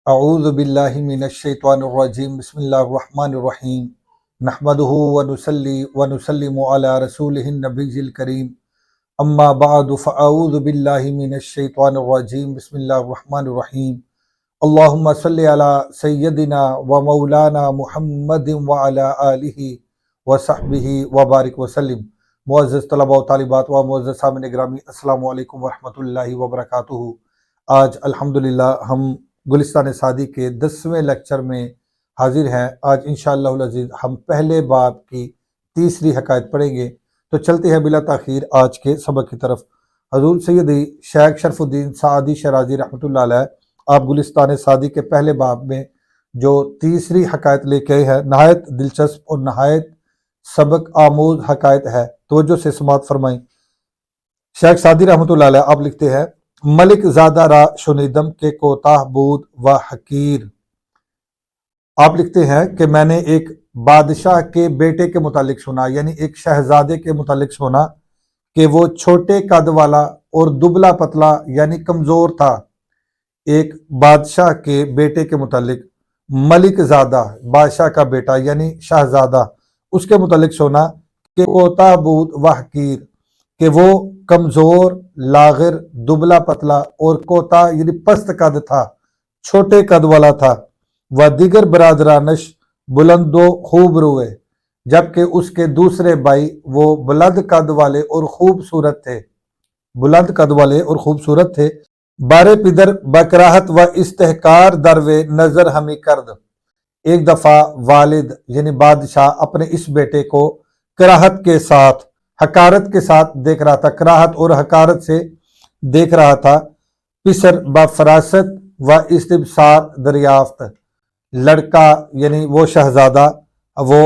اعوذ باللہ من الشیطان الرجیم بسم اللہ الرحمن الرحیم نحمدہ ونصلی ونسلم علی رسولہ النبی الکریم اما بعد فاعوذ باللہ من الشیطان الرجیم بسم اللہ الرحمن الرحیم اللہم صلی علی سیدنا و مولانا محمد وعلی آلہ وصحبہ وبارک وسلم۔ معزز طلباء و طالبات و معزز سامعین گرامی، السلام علیکم ورحمۃ اللہ وبرکاتہ۔ آج الحمدللہ ہم گلستان سعدی کے 10ویں لیکچر میں حاضر ہیں۔ آج انشاءاللہ العزیز ہم پہلے باب کی تیسری حکایت پڑھیں گے، تو چلتے ہیں بلا تاخیر آج کے سبق کی طرف۔ حضور سیدی شیخ شرف الدین سعدی شیرازی رحمۃ اللہ علیہ آپ گلستان سعدی کے پہلے باب میں جو تیسری حکایت لے کے ہیں، نہایت دلچسپ اور نہایت سبق آموز حکایت ہے، توجہ سے سماعت فرمائیں۔ شیخ سعدی رحمۃ اللہ علیہ آپ لکھتے ہیں، ملک زادہ را شنیدم کے کوتاہ بود و حقیر۔ آپ لکھتے ہیں کہ میں نے ایک بادشاہ کے بیٹے کے متعلق سنا، یعنی ایک شہزادے کے متعلق سنا کہ وہ چھوٹے قد والا اور دبلا پتلا یعنی کمزور تھا۔ ایک بادشاہ کے بیٹے کے متعلق، ملک زادہ بادشاہ کا بیٹا یعنی شہزادہ، اس کے متعلق سنا کہ کوتاہ بود و حقیر، کہ وہ کمزور، لاغر، دبلا پتلا اور کوتا یعنی پست قد تھا، چھوٹے قد والا تھا۔ وہ دیگر برادرانش بلند و خوب روئے، جبکہ اس کے دوسرے بھائی وہ بلند قد والے اور خوبصورت تھے، بلند قد والے اور خوبصورت تھے۔ بارے پدر بکراہت و استحکار دروے نظر ہمیں کرد۔ ایک دفعہ والد یعنی بادشاہ اپنے اس بیٹے کو کراہت کے ساتھ، حقارت کے ساتھ دیکھ رہا تھا، کراہت اور حقارت سے دیکھ رہا تھا۔ پسر با فراست و استبصار دریافت، لڑکا یعنی وہ شہزادہ وہ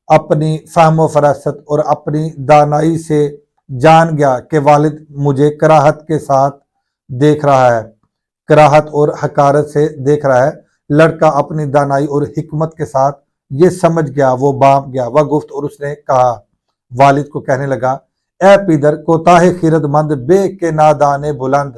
اپنی فہم و فراست اور اپنی دانائی سے جان گیا کہ والد مجھے کراہت کے ساتھ دیکھ رہا ہے، کراہت اور حقارت سے دیکھ رہا ہے۔ لڑکا اپنی دانائی اور حکمت کے ساتھ یہ سمجھ گیا، وہ بانپ گیا۔ وہ گفت، اور اس نے کہا، والد کو کہنے لگا، اے پیدر کوتاہ خیرت مند بے کے نادان بلند،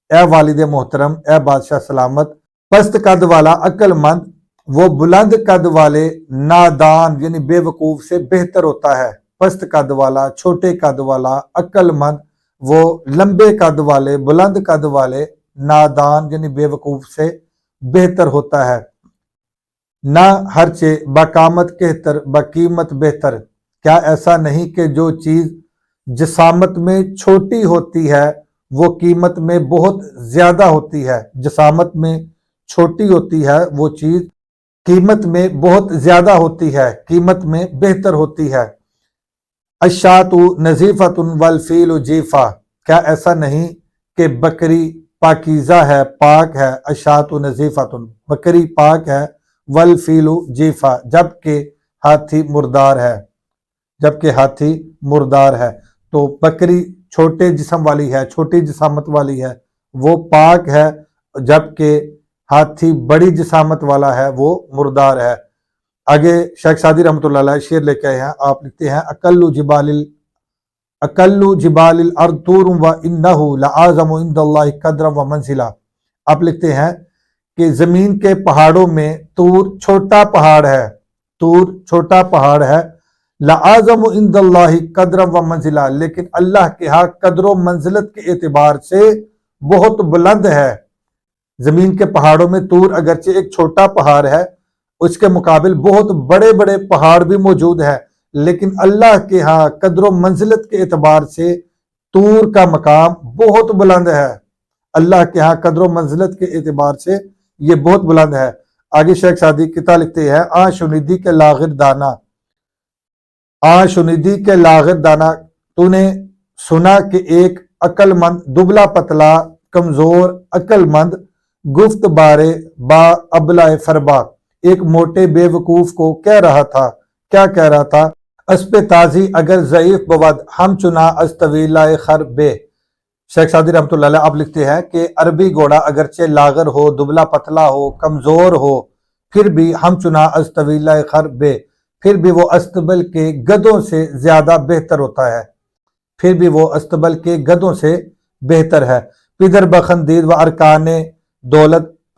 اے والد محترم، اے بادشاہ سلامت، پست قد والا عقل مند وہ بلند قد والے نادان یعنی بے وقوف سے بہتر ہوتا ہے۔ پست قد والا، چھوٹے قد والا، عقل مند وہ لمبے قد والے، بلند قد والے، نادان یعنی بے وقوف سے بہتر ہوتا ہے۔ نہ ہرچے بقامت کہتر بقیمت بہتر، کیا ایسا نہیں کہ جو چیز جسامت میں چھوٹی ہوتی ہے وہ قیمت میں بہت زیادہ ہوتی ہے، جسامت میں چھوٹی ہوتی ہے وہ چیز قیمت میں بہت زیادہ ہوتی ہے، قیمت میں بہتر ہوتی ہے۔ الشاۃ نظیفۃ والفیل جیفا، کیا ایسا نہیں کہ بکری پاکیزہ ہے، پاک ہے، الشاۃ نظیفۃ بکری پاک ہے، والفیل جیفا جبکہ ہاتھی مردار ہے، جبکہ ہاتھی مردار ہے۔ تو بکری چھوٹے جسم والی ہے، چھوٹی جسامت والی ہے، وہ پاک ہے، جبکہ ہاتھی بڑی جسامت والا ہے، وہ مردار ہے۔ آگے شیخ سعدی رحمۃ اللہ علیہ شعر لے کے آئے ہیں، آپ لکھتے ہیں، اقل جبال الارض طور و انہ لعظم عند اللہ قدرا و منزلہ۔ آپ لکھتے ہیں کہ زمین کے پہاڑوں میں طور چھوٹا پہاڑ ہے، طور چھوٹا پہاڑ ہے، لعظم عند اللہ قدرا و منزلہ، لیکن اللہ کے ہاں قدر و منزلت کے اعتبار سے بہت بلند ہے۔ زمین کے پہاڑوں میں طور اگرچہ ایک چھوٹا پہاڑ ہے، اس کے مقابل بہت بڑے بڑے پہاڑ بھی موجود ہیں، لیکن اللہ کے ہاں قدر و منزلت کے اعتبار سے طور کا مقام بہت بلند ہے، اللہ کے ہاں قدر و منزلت کے اعتبار سے یہ بہت بلند ہے۔ آگے شیخ سعدی کتاب لکھتے ہیں، آن شنیدی کے لاغر دانا، آن شنیدی کے لاغر دانا، تو نے سنا کہ ایک عقل مند دبلا پتلا کمزور عقل مند گفت بارے با ابلہ فربا، ایک موٹے بے وقوف کو کہہ رہا تھا، کیا کہہ رہا تھا، اسپ تازی اگر ضعیف بود ہم چنا از طویلہ خر بے۔ شیخ سعدی رحمۃ اللہ علیہ آپ لکھتے ہیں کہ عربی گھوڑا اگرچہ لاغر ہو، دبلا پتلا ہو، کمزور ہو، پھر بھی ہم چنا از طویلہ خر بے، پھر بھی وہ استبل کے گدھوں سے زیادہ بہتر ہوتا ہے، پھر بھی وہ استبل کے گدھوں سے بہتر ہے۔ پدر بخندید و ارکان دولت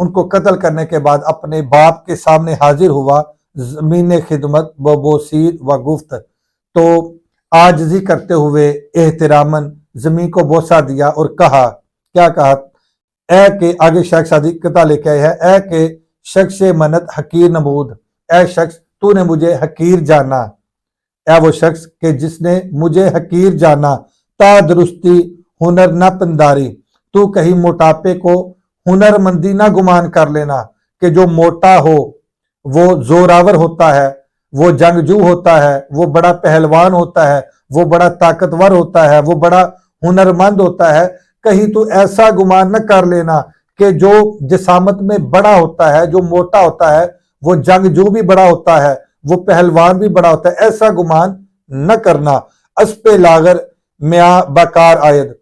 ان کو قتل کرنے کے بعد اپنے باپ کے سامنے حاضر ہوا زمین خدمت و بوسید و گفت، تو عاجزی کرتے ہوئے احتراماً زمین کو بوسہ دیا اور کہا، کیا کہا؟ اے کہ آگے شیخ سعدی قطع لے کے آئے ہیں، اے کہ شخص منت حقیر نمود، اے شخص تو نے مجھے حقیر جانا، اے وہ شخص کہ جس نے مجھے حقیر جانا، تا درستی ہنر نہ پنداری، تو کہیں موٹاپے کو ہنر مندی نہ گمان کر لینا کہ جو موٹا ہو وہ زوراور ہوتا ہے، وہ جنگجو ہوتا ہے، وہ بڑا پہلوان ہوتا ہے، وہ بڑا طاقتور ہوتا ہے، وہ بڑا ہنرمند ہوتا ہے۔ کہیں تو ایسا گمان نہ کر لینا کہ جو جسامت میں بڑا ہوتا ہے، جو موٹا ہوتا ہے، وہ جنگجو بھی بڑا ہوتا ہے، وہ پہلوان بھی بڑا ہوتا ہے، ایسا گمان نہ کرنا۔ اسپ لاغر میاں بکار آید،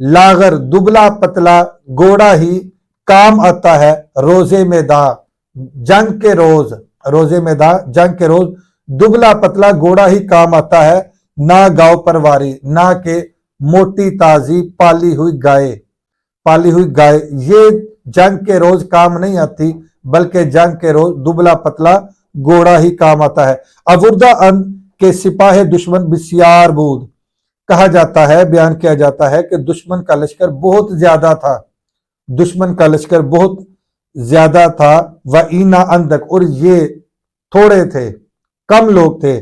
لاغر دبلا پتلا گوڑا ہی کام آتا ہے روزے میں دا، جنگ کے روز، روزے میں دا جنگ کے روز، دبلا پتلا گوڑا ہی کام آتا ہے، نہ گاؤ پرواری، نہ کہ موٹی تازی پالی ہوئی گائے، پالی ہوئی گائے یہ جنگ کے روز کام نہیں آتی، بلکہ جنگ کے روز دبلا پتلا گوڑا ہی کام آتا ہے۔ اوردہ ان کے سپاہ دشمن بسیار بود، کہا جاتا ہے، بیان کیا جاتا ہے کہ دشمن کا لشکر بہت زیادہ تھا، دشمن کا لشکر بہت زیادہ تھا، وَإِنَا اندک، اور یہ تھوڑے تھے، کم لوگ تھے،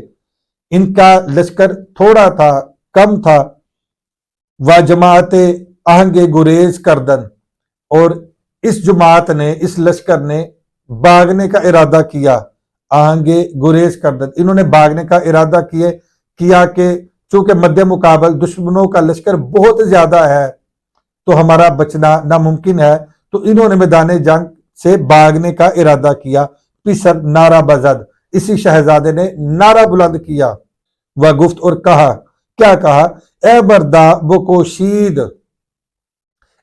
ان کا لشکر تھوڑا تھا، کم تھا، جماعت آہنگ گریز کردن، اور اس جماعت نے، اس لشکر نے بھاگنے کا ارادہ کیا، آہنگ گریز کردن، انہوں نے بھاگنے کا ارادہ کیا کہ چونکہ مد مقابل دشمنوں کا لشکر بہت زیادہ ہے تو ہمارا بچنا ناممکن ہے، تو انہوں نے میدان جنگ سے بھاگنے کا ارادہ کیا۔ پسر نعرہ بزد، اسی شہزادے نے نعرہ بلند کیا، وہ گفت، اور کہا، کیا کہا؟ اے بردا بکوشید،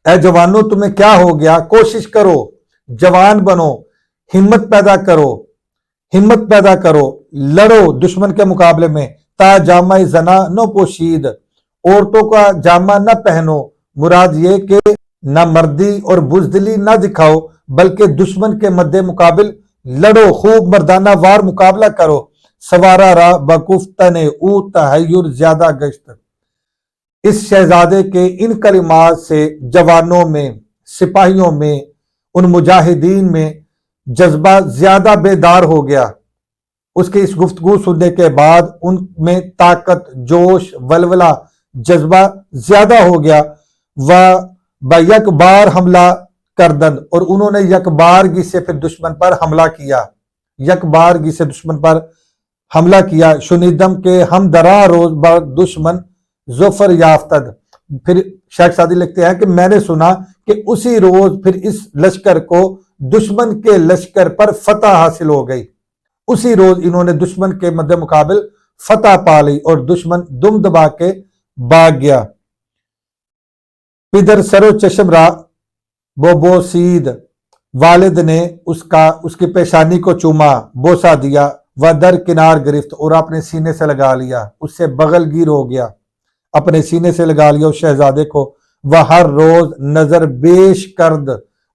اے جوانوں تمہیں کیا ہو گیا؟ کوشش کرو، جوان بنو، ہمت پیدا کرو، ہمت پیدا کرو، لڑو دشمن کے مقابلے میں۔ تا جامہ زنا نو پوشید، عورتوں کا جامہ نہ پہنو، مراد یہ کہ نہ مردی اور بزدلی نہ دکھاؤ، بلکہ دشمن کے مد مقابل لڑو، خوب مردانہ وار مقابلہ کرو۔ سوارا را بکفتن او تحیر زیادہ گشت، اس شہزادے کے ان کلمات سے جوانوں میں، سپاہیوں میں، ان مجاہدین میں جذبہ زیادہ بیدار ہو گیا۔ اس کی اس گفتگو سننے کے بعد ان میں طاقت، جوش، ولولہ، جذبہ زیادہ ہو گیا۔ یک بار حملہ کردن، اور انہوں نے یک بارگی سے پھر دشمن پر حملہ کیا، یک بارگی سے دشمن پر حملہ کیا۔ شنیدم کے ہم درا روز بر دشمن ظفر یافتد، پھر شیخ سعدی لکھتے ہیں کہ میں نے سنا کہ اسی روز پھر اس لشکر کو دشمن کے لشکر پر فتح حاصل ہو گئی، اسی روز انہوں نے دشمن کے مد مقابل فتح پا لی اور دشمن دم دبا کے بھاگ گیا۔ پدر سرو چشم را بوسید، والد نے اس کی پیشانی کو چوما، بوسہ دیا، وہ در کنار گرفت، اور اپنے سینے سے لگا لیا، اس سے بغل گیر ہو گیا، اپنے سینے سے لگا لیا اس شہزادے کو۔ وہ ہر روز نظر بیش کرد،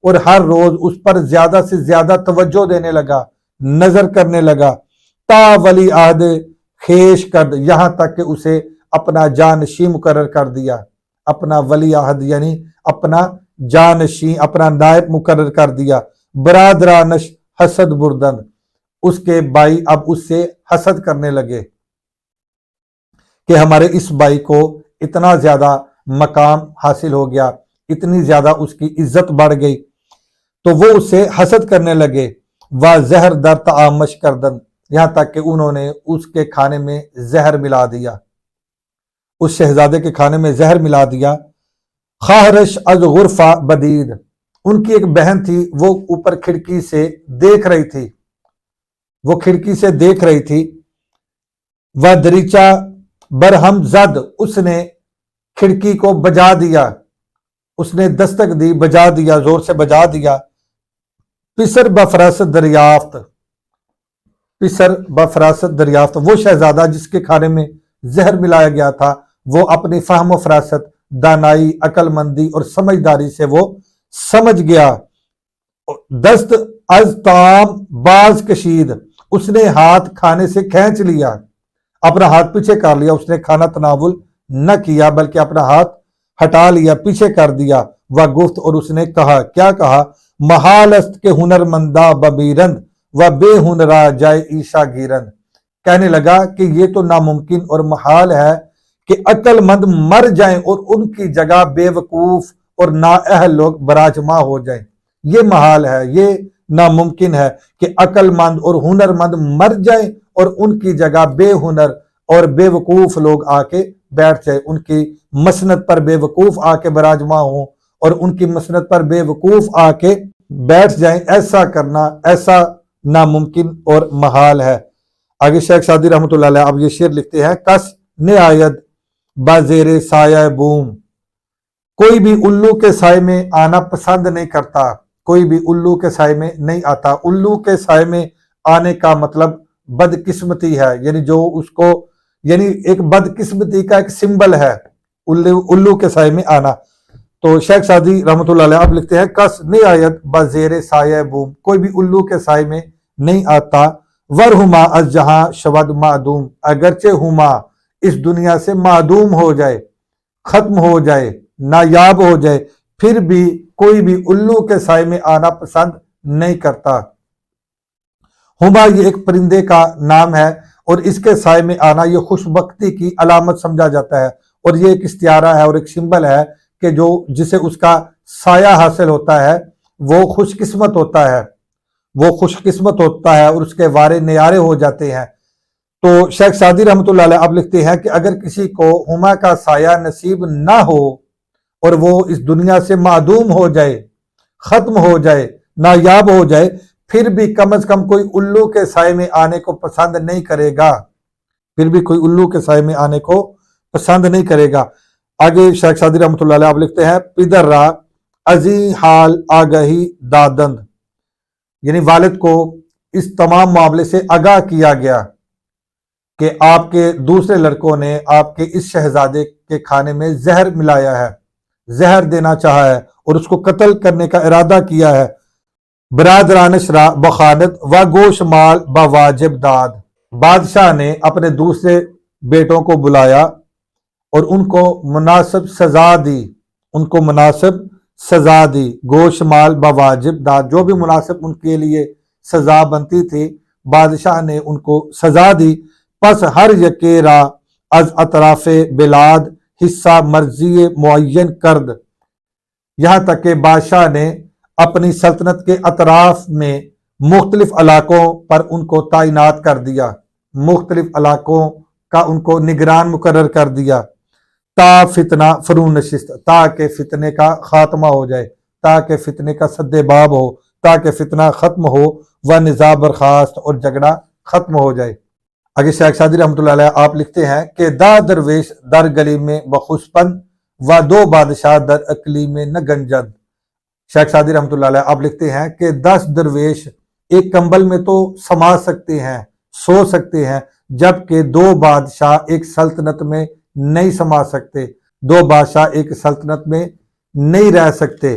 اور ہر روز اس پر زیادہ سے زیادہ توجہ دینے لگا، نظر کرنے لگا۔ تا ولی عہد خیش کرد، یہاں تک کہ اسے اپنا جانشین مقرر کر دیا، اپنا ولی عہد یعنی اپنا جانشین، اپنا نائب مقرر کر دیا۔ برادرانش حسد بردند، اس کے بھائی اب اس سے حسد کرنے لگے کہ ہمارے اس بھائی کو اتنا زیادہ مقام حاصل ہو گیا، اتنی زیادہ اس کی عزت بڑھ گئی، تو وہ اس سے حسد کرنے لگے۔ وہ زہر در تعامش کردن، یہاں تک کہ انہوں نے اس کے کھانے میں زہر ملا دیا، اس شہزادے کے کھانے میں زہر ملا دیا۔ خواہرش از غرفہ بدید، ان کی ایک بہن تھی، وہ اوپر کھڑکی سے دیکھ رہی تھی، وہ کھڑکی سے دیکھ رہی تھی۔ وہ دریچہ برہم زد، اس نے کھڑکی کو بجا دیا، اس نے دستک دی، بجا دیا، زور سے بجا دیا۔ پسر بفراست دریافت، پسر بفراست دریافت، وہ شہزادہ جس کے کھانے میں زہر ملایا گیا تھا، وہ اپنی فہم و فراست، دانائی، عقل مندی اور سمجھداری سے وہ سمجھ گیا دست از طعام باز کشید، اس نے ہاتھ کھانے سے کھینچ لیا، اپنا ہاتھ پیچھے کر لیا، اس نے کھانا تناول نہ کیا بلکہ اپنا ہاتھ ہٹا لیا، پیچھے کر دیا۔ وہ گفت، اور اس نے کہا، کیا کہا؟ محال است کے ہنر مندہ ببیرند و بے ہنرا جائے عیشا گیرند، کہنے لگا کہ یہ تو ناممکن اور محال ہے کہ عقل مند مر جائیں اور ان کی جگہ بے وقوف اور نااہل لوگ براجمع ہو جائیں۔ یہ محال ہے، یہ ناممکن ہے کہ عقل مند اور ہنر مند مر جائیں اور ان کی جگہ بے ہنر اور بے وقوف لوگ آ کے بیٹھ جائیں، ان کی مسند پر بے وقوف آ کے براجمع ہوں اور ان کی مسند پر بے وقوف آ کے بیٹھ جائیں۔ ایسا کرنا ایسا ناممکن اور محال ہے۔ آگے شیخ سعدی رحمۃ اللہ علیہ اب یہ شعر لکھتے ہیں، کس نہایت بازیر سایہ بوم، کوئی بھی الو کے سائے میں آنا پسند نہیں کرتا، کوئی بھی الو کے سائے میں نہیں آتا۔ الو کے سائے میں آنے کا مطلب بدقسمتی ہے، یعنی جو اس کو یعنی ایک بدقسمتی کا ایک سمبل ہے الو کے سائے میں آنا۔ تو شیخ سعدی رحمۃ اللہ علیہ اب لکھتے ہیں، کس نہایت بازیر سایہ بوم، کوئی بھی الو کے سائے میں نہیں آتا۔ ورہما از جہاں شود معدوم، اگرچہ ہما اس دنیا سے معدوم ہو جائے، ختم ہو جائے، نایاب ہو جائے، پھر بھی کوئی بھی الو کے سائے میں آنا پسند نہیں کرتا۔ ہما یہ ایک پرندے کا نام ہے اور اس کے سائے میں آنا یہ خوش بختی کی علامت سمجھا جاتا ہے، اور یہ ایک استعارہ ہے اور ایک سمبل ہے کہ جو جسے اس کا سایہ حاصل ہوتا ہے وہ خوش قسمت ہوتا ہے، وہ خوش قسمت ہوتا ہے اور اس کے وارے نیارے ہو جاتے ہیں۔ تو شیخ سعدی رحمۃ اللہ علیہ اب لکھتے ہیں کہ اگر کسی کو ہما کا سایہ نصیب نہ ہو اور وہ اس دنیا سے معدوم ہو جائے، ختم ہو جائے، نایاب ہو جائے، پھر بھی کم از کم کوئی الو کے سائے میں آنے کو پسند نہیں کرے گا، پھر بھی کوئی الو کے سائے میں آنے کو پسند نہیں کرے گا۔ آگے شیخ سعدی رحمۃ اللہ علیہ اب لکھتے ہیں، پدر را ازی حال آگہی دادند، یعنی والد کو اس تمام معاملے سے آگاہ کیا گیا کہ آپ کے دوسرے لڑکوں نے آپ کے اس شہزادے کے کھانے میں زہر ملایا ہے، زہر دینا چاہا ہے اور اس کو قتل کرنے کا ارادہ کیا ہے۔ برادرانش را بخانت و گوش مال بواجب داد، بادشاہ نے اپنے دوسرے بیٹوں کو بلایا اور ان کو مناسب سزا دی، ان کو مناسب سزا دی، گوش مال بواجب داد، جو بھی مناسب ان کے لیے سزا بنتی تھی بادشاہ نے ان کو سزا دی۔ پس ہر یکے را از اطراف بلاد حصہ مرضی معین کرد، یہاں تک کہ بادشاہ نے اپنی سلطنت کے اطراف میں مختلف علاقوں پر ان کو تعینات کر دیا، مختلف علاقوں کا ان کو نگران مقرر کر دیا۔ تا فتنہ فرون نشست، تاکہ فتنے کا خاتمہ ہو جائے، تاکہ فتنے کا سد باب ہو، تاکہ فتنہ ختم ہو، و نزاع برخاست اور جھگڑا ختم ہو جائے۔ آگے شیخ سعدی رحمۃ اللہ علیہ آپ لکھتے ہیں کہ دا درویش در گلی میں بخسپن و دو بادشاہ در اقلی میں نہ گنجد۔ شیخ سعدی رحمۃ اللہ علیہ آپ لکھتے ہیں کہ 10 درویش ایک کمبل میں تو سما سکتے ہیں، سو سکتے ہیں، جبکہ 2 بادشاہ ایک سلطنت میں نہیں سما سکتے، 2 بادشاہ ایک سلطنت میں نہیں رہ سکتے۔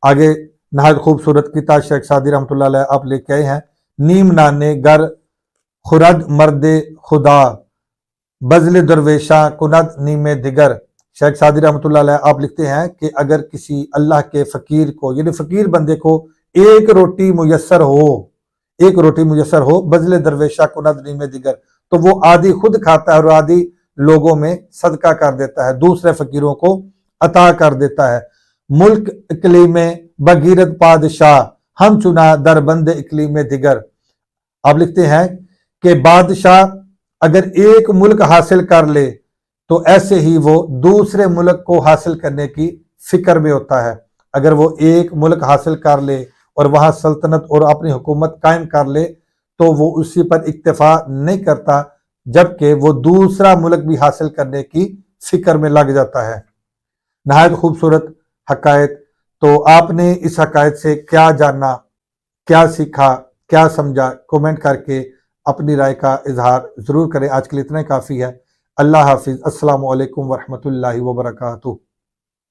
آگے نہایت خوبصورت کتاب شیخ سعدی رحمۃ اللہ علیہ آپ لے کے آئے ہیں، نیم نانے گر خرد مرد خدا بزل درویشاں کند نیم دیگر۔ شیخ سعدی رحمۃ اللہ علیہ آپ لکھتے ہیں کہ اگر کسی اللہ کے فقیر کو یعنی فقیر بندے کو ایک روٹی میسر ہو بزل درویشاں کند نیم دیگر، تو وہ آدھی خود کھاتا ہے اور آدھی لوگوں میں صدقہ کر دیتا ہے، دوسرے فقیروں کو عطا کر دیتا ہے۔ ملک اقلیم بغیرت پادشاہ ہم چنا در بند اقلیم دیگر۔ آپ لکھتے ہیں کہ بادشاہ اگر ایک ملک حاصل کر لے تو ایسے ہی وہ دوسرے ملک کو حاصل کرنے کی فکر میں ہوتا ہے۔ اگر وہ ایک ملک حاصل کر لے اور وہاں سلطنت اور اپنی حکومت قائم کر لے تو وہ اسی پر اکتفا نہیں کرتا، جبکہ وہ دوسرا ملک بھی حاصل کرنے کی فکر میں لگ جاتا ہے۔ نہایت خوبصورت حقائق۔ تو آپ نے اس حقائق سے کیا جانا، کیا سیکھا، کیا سمجھا، کومنٹ کر کے اپنی رائے کا اظہار ضرور کریں۔ آج کے لیے اتنا کافی ہے۔ اللہ حافظ۔ السلام علیکم ورحمۃ اللہ وبرکاتہ۔